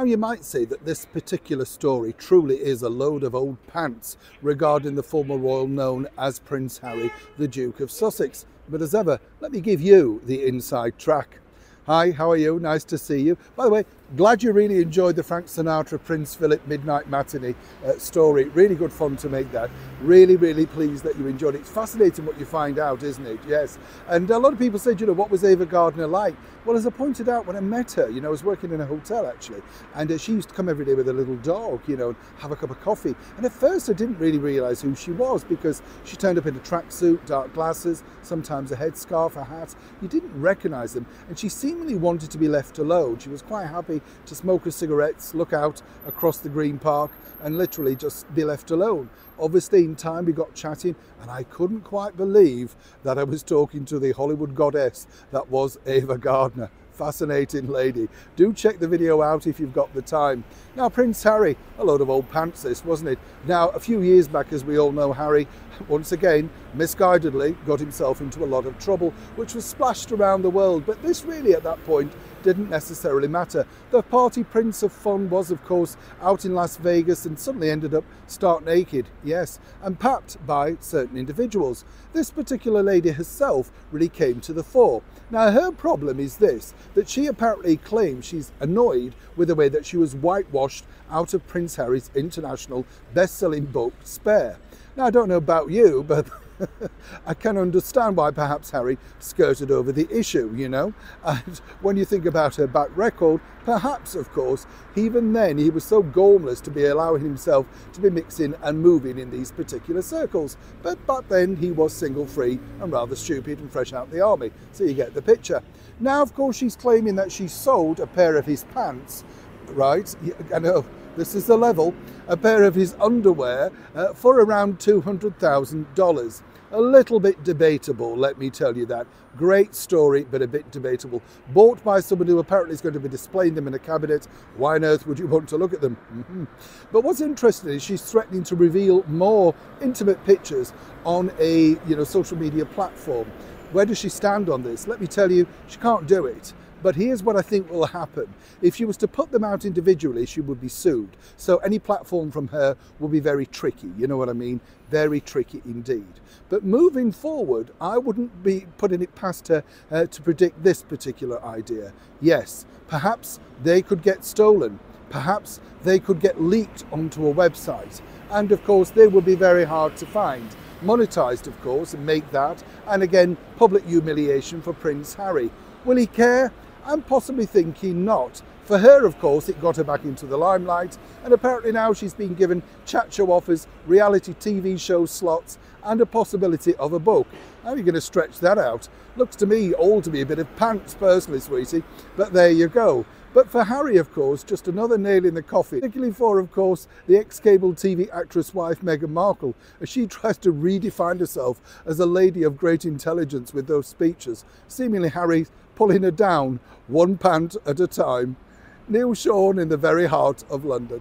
Now you might say that this particular story truly is a load of old pants regarding the former royal known as Prince Harry, the Duke of Sussex. But as ever, let me give you the inside track. Hi, how are you? Nice to see you. By the way, glad you really enjoyed the Frank Sinatra Prince Philip Midnight Matinee story. Really good fun to make that. Really pleased that you enjoyed it. It's fascinating what you find out, isn't it? Yes. And a lot of people said, what was Ava Gardner like? Well, as I pointed out when I met her, I was working in a hotel actually, and she used to come every day with a little dog, and have a cup of coffee. And at first I didn't really realise who she was because she turned up in a tracksuit, dark glasses, sometimes a headscarf, a hat. You didn't recognise them, and she seemingly wanted to be left alone. She was quite happy to smoke her cigarettes, look out across the Green Park and literally just be left alone. Obviously in time we got chatting and I couldn't quite believe that I was talking to the Hollywood goddess that was Ava Gardner. Fascinating lady. Do check the video out if you've got the time. Now, Prince Harry, a load of old pants this, wasn't it? Now, a few years back, as we all know, Harry, once again, misguidedly got himself into a lot of trouble, which was splashed around the world. But this really, at that point, didn't necessarily matter. The party prince of fun was, of course, out in Las Vegas and suddenly ended up stark naked, yes, and papped by certain individuals. This particular lady herself really came to the fore. Now, her problem is this, that she apparently claims she's annoyed with the way that she was whitewashed out of Prince Harry's international best-selling book, Spare. Now, I don't know about you, but I can understand why perhaps Harry skirted over the issue, And when you think about her back record, perhaps, of course, even then he was so gormless to be allowing himself to be mixing and moving in these particular circles. But back then he was single free and rather stupid and fresh out the army. So you get the picture. Now, of course, she's claiming that she sold a pair of his pants, right? I know. This is the level, a pair of his underwear for around $200,000. A little bit debatable, let me tell you that. Great story, but a bit debatable. Bought by someone who apparently is going to be displaying them in a cabinet. Why on earth would you want to look at them? But what's interesting is she's threatening to reveal more intimate pictures on a social media platform. Where does she stand on this? Let me tell you, she can't do it. But here's what I think will happen. If she was to put them out individually, she would be sued. So any platform from her will be very tricky. You know what I mean? Very tricky indeed. But moving forward, I wouldn't be putting it past her to predict this particular idea. Yes, perhaps they could get stolen. Perhaps they could get leaked onto a website. And of course, they would be very hard to find. Monetized, of course, and make that. And again, public humiliation for Prince Harry. Will he care? I'm possibly thinking not. For her, of course, it got her back into the limelight, and apparently now she's been given chat show offers, reality TV show slots, and a possibility of a book. How are you going to stretch that out? Looks to me all to be a bit of pants, personally, sweetie, but there you go. But for Harry, of course, just another nail in the coffin, particularly for, of course, the ex-cable TV actress wife Meghan Markle, as she tries to redefine herself as a lady of great intelligence with those speeches. Seemingly Harry pulling her down, one pant at a time. Neil Sean in the very heart of London.